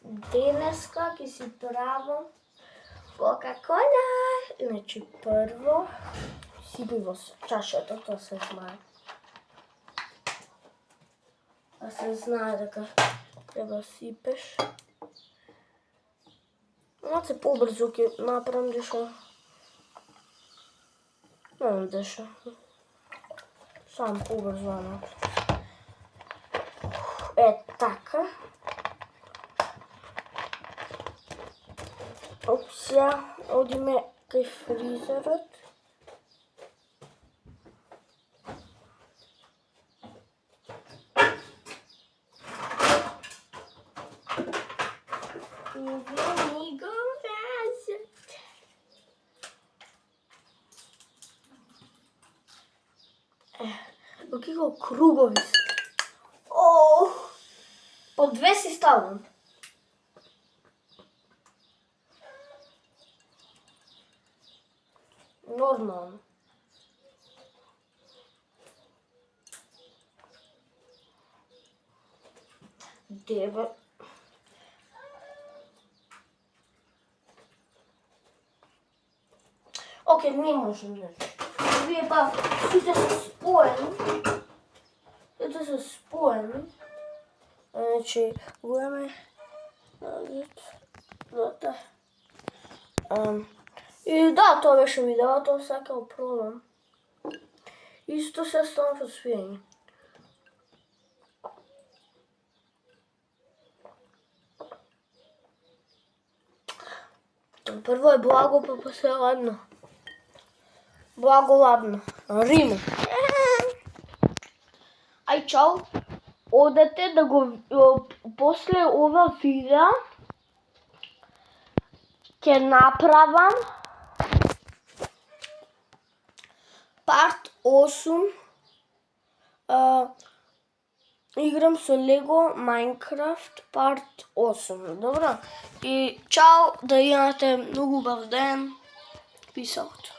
Денеска ќе си правам Кока-кола. Значи прво сипи во чашата, тоа се знае. А се знае дека треба сипеш. Малце побрзо ќе направам деша. Не деша. Сам побрзо направам. Така. Опсија, одиме кај фризерот. И ми го вразат. Оки го кругови се. По 2 си ставам. Нормално. Дева. Океј, не можем да. Вие па сите се споени. Сите се споени. Значи, гледаме. И да, тоа беше видеото, сакал пробам. Исто се ставам во свиење. Прво е благо, па после ладно. Благо ладно. Римо. Ај чао. Одете да го после ова видео ќе направам парт 8. Играм со Лего Minecraft парт 8. Добро? И чао, да имате многу убав ден. Peace out.